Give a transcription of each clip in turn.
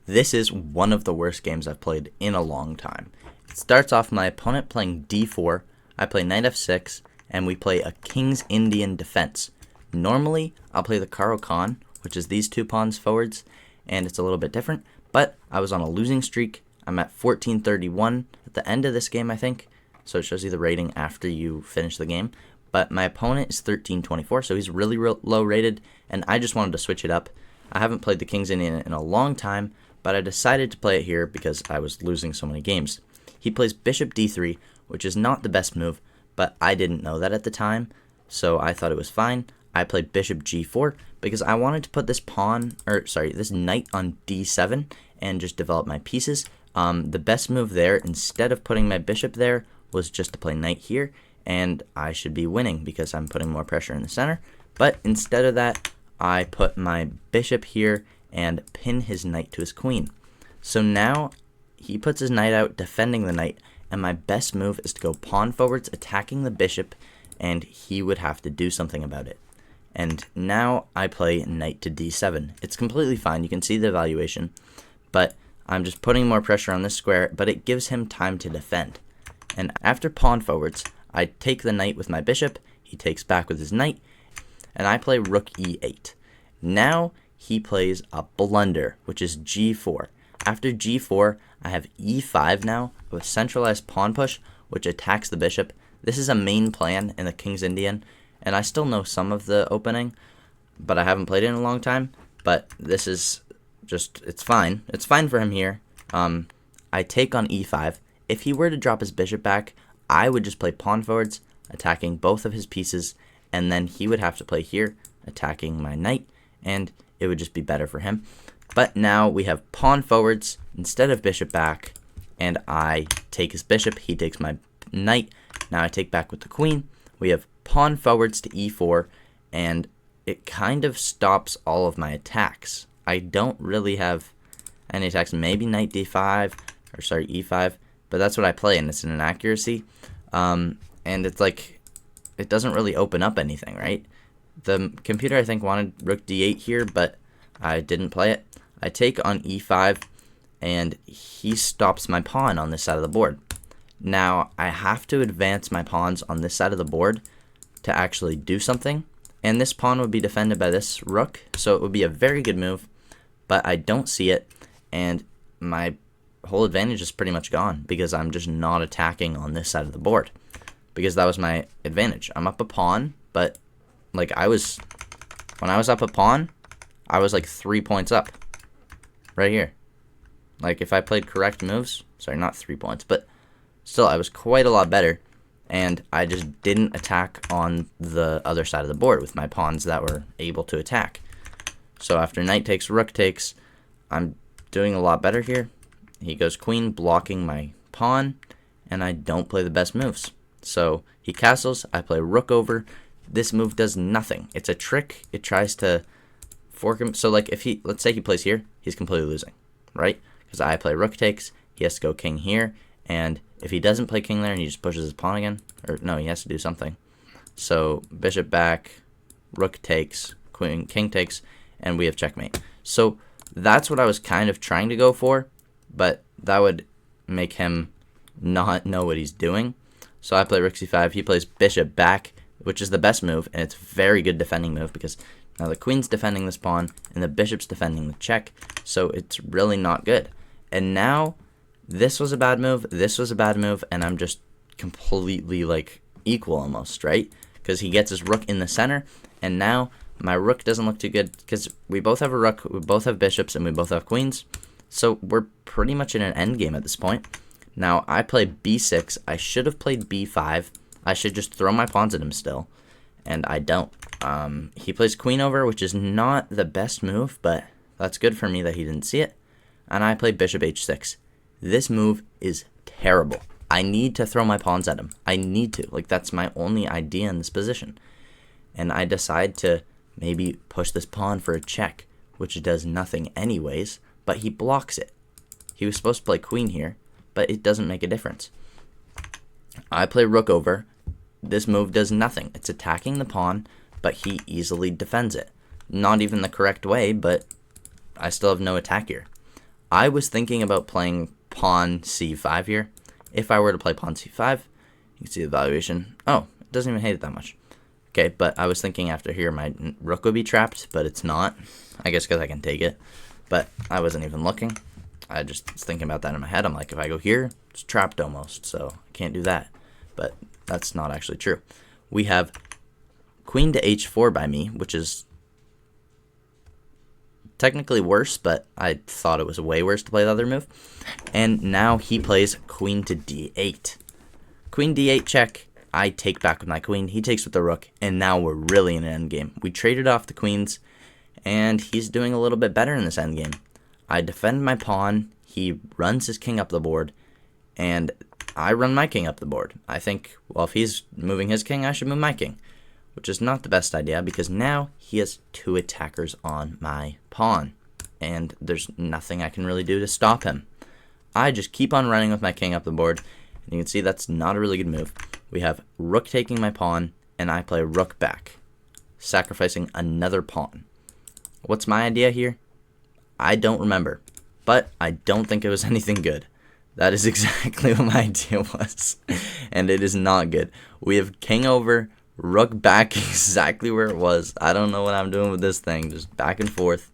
This is one of the worst games I've played in a long time. It starts off my opponent playing d4, I play knight f6, and we play a King's Indian defense. Normally, I'll play the Caro-Kann, which is these two pawns forwards, and it's a little bit different, but I was on a losing streak. I'm at 1431 at the end of this game, I think, so it shows you the rating after you finish the game. But my opponent is 1324, so he's really low rated, and I just wanted to switch it up. I haven't played the King's Indian in a long time, but I decided to play it here because I was losing so many games. He plays bishop d3, which is not the best move, but I didn't know that at the time, so I thought it was fine. I played bishop g4 because I wanted to put this this knight on d7 and just develop my pieces. The best move there, instead of putting my bishop there, was just to play knight here, and I should be winning because I'm putting more pressure in the center. But instead of that, I put my bishop here and pin his knight to his queen. So now he puts his knight out, defending the knight, and my best move is to go pawn forwards, attacking the bishop, and he would have to do something about it. And now I play knight to d7. It's completely fine, you can see the evaluation, but I'm just putting more pressure on this square, but it gives him time to defend. And after pawn forwards, I take the knight with my bishop, he takes back with his knight, and I play rook e8. Now he plays a blunder, which is g4. After g4, I have e5 now, with centralized pawn push, which attacks the bishop. This is a main plan in the King's Indian, and I still know some of the opening, but I haven't played it in a long time. But this is just, it's fine. It's fine for him here. I take on e5. If he were to drop his bishop back, I would just play pawn forwards, attacking both of his pieces, and then he would have to play here, attacking my knight, and it would just be better for him. But now we have pawn forwards instead of bishop back, and I take his bishop, he takes my knight. Now I take back with the queen. We have pawn forwards to e4, and it kind of stops all of my attacks. I don't really have any attacks, maybe knight d5, or sorry, e5, but that's what I play, and it's an inaccuracy. And it's like, it doesn't really open up anything, right? The computer, I think, wanted rook d8 here, but I didn't play it. I take on e5, and he stops my pawn on this side of the board. Now, I have to advance my pawns on this side of the board to actually do something, and this pawn would be defended by this rook, so it would be a very good move, but I don't see it, and my whole advantage is pretty much gone because I'm just not attacking on this side of the board, because that was my advantage. I'm up a pawn, but like when I was up a pawn, I was like 3 points up right here. Like if I played correct moves, sorry, not 3 points, but still I was quite a lot better, and I just didn't attack on the other side of the board with my pawns that were able to attack. So after knight takes, rook takes, I'm doing a lot better here. He goes queen, blocking my pawn, and I don't play the best moves. So he castles, I play rook over. This move does nothing. It's a trick. It tries to fork him. So like if let's say he plays here, he's completely losing, right? Because I play rook takes, he has to go king here, and if he doesn't play king there and he just pushes his pawn again, or no, he has to do something. So bishop back, rook takes, queen, king takes, and we have checkmate. So that's what I was kind of trying to go for, but that would make him not know what he's doing. So I play rook c5, he plays bishop back, which is the best move, and it's a very good defending move because now the queen's defending this pawn and the bishop's defending the check, so it's really not good. And now this was a bad move, this was a bad move, and I'm just completely like equal almost, right? Because he gets his rook in the center, and now my rook doesn't look too good because we both have a rook, we both have bishops, and we both have queens. So we're pretty much in an endgame at this point. Now I play b6, I should have played b5, I should just throw my pawns at him still, and I don't. He plays queen over, which is not the best move, but that's good for me that he didn't see it. And I play bishop h6. This move is terrible. I need to throw my pawns at him. I need to. Like, that's my only idea in this position. And I decide to maybe push this pawn for a check, which does nothing anyways, but he blocks it. He was supposed to play queen here, but it doesn't make a difference. I play rook over. This move does nothing. It's attacking the pawn, but he easily defends it. Not even the correct way, but I still have no attack here. I was thinking about playing pawn c5 here. If I were to play pawn c5, you can see the valuation. Oh, it doesn't even hate it that much. Okay, but I was thinking after here my rook would be trapped, but it's not. I guess because I can take it. But I wasn't even looking. I just was thinking about that in my head. I'm like, if I go here, it's trapped almost, so I can't do that. But that's not actually true. We have queen to h4 by me, which is technically worse, but I thought it was way worse to play the other move. And now he plays queen to d8. Queen d8 check. I take back with my queen. He takes with the rook, and now we're really in an endgame. We traded off the queens, and he's doing a little bit better in this endgame. I defend my pawn. He runs his king up the board, and I run my king up the board. I think, well, if he's moving his king, I should move my king, which is not the best idea because now he has 2 attackers on my pawn, and there's nothing I can really do to stop him. I just keep on running with my king up the board, and you can see that's not a really good move. We have rook taking my pawn, and I play rook back, sacrificing another pawn. What's my idea here? I don't remember, but I don't think it was anything good. That is exactly what my idea was, and it is not good. We have king over, rook back exactly where it was. I don't know what I'm doing with this thing, just back and forth.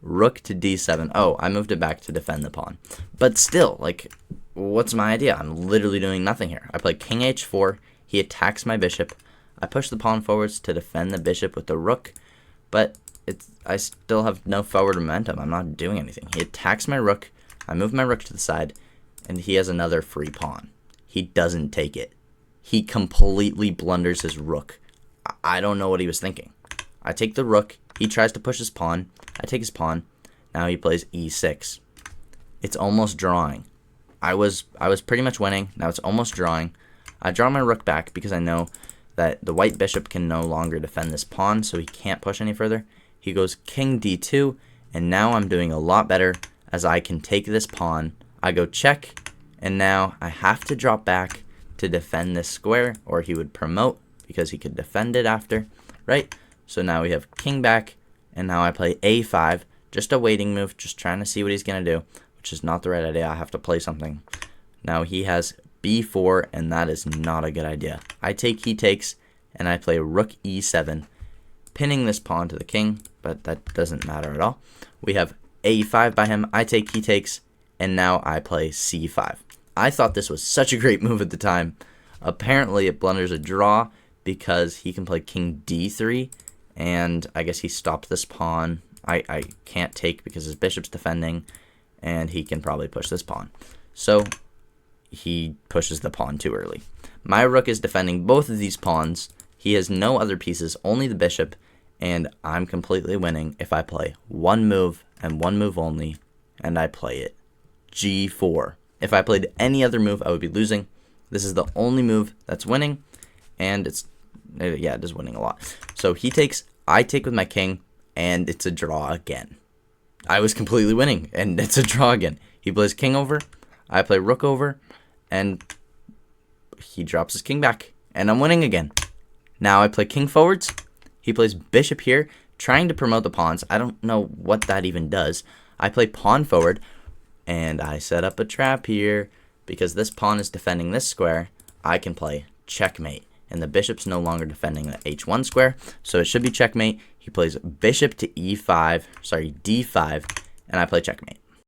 Rook to d7. Oh, I moved it back to defend the pawn. But still, like, what's my idea? I'm literally doing nothing here. I play king h4. He attacks my bishop. I push the pawn forwards to defend the bishop with the rook, but I still have no forward momentum. I'm not doing anything. He attacks my rook. I move my rook to the side, and he has another free pawn. He doesn't take it. He completely blunders his rook. I don't know what he was thinking. I take the rook. He tries to push his pawn. I take his pawn. Now he plays e6. It's almost drawing. I was pretty much winning. Now it's almost drawing. I draw my rook back because I know that the white bishop can no longer defend this pawn, so he can't push any further. He goes king d2, and now I'm doing a lot better as I can take this pawn. I go check, and now I have to drop back to defend this square, or he would promote because he could defend it after, right? So now we have king back, and now I play a5, just a waiting move, just trying to see what he's going to do, which is not the right idea. I have to play something. Now he has b4, and that is not a good idea. I take, he takes, and I play rook e7, pinning this pawn to the king, but that doesn't matter at all. We have a5 by him. I take, he takes, and now I play c5. I thought this was such a great move at the time. Apparently it blunders a draw because he can play king d3, and I guess he stopped this pawn. I can't take because his bishop's defending, and he can probably push this pawn. So he pushes the pawn too early. My rook is defending both of these pawns. He has no other pieces, only the bishop, and I'm completely winning if I play one move and one move only, and I play it. g4. If I played any other move, I would be losing. This is the only move that's winning, and it is winning a lot. So he takes, I take with my king, and it's a draw again. I was completely winning, and it's a draw again. He plays king over, I play rook over, and he drops his king back, and I'm winning again. Now I play king forwards. He plays bishop here, trying to promote the pawns. I don't know what that even does. I play pawn forward, and I set up a trap here. Because this pawn is defending this square, I can play checkmate. And the bishop's no longer defending the h1 square, so it should be checkmate. He plays bishop to d5, and I play checkmate.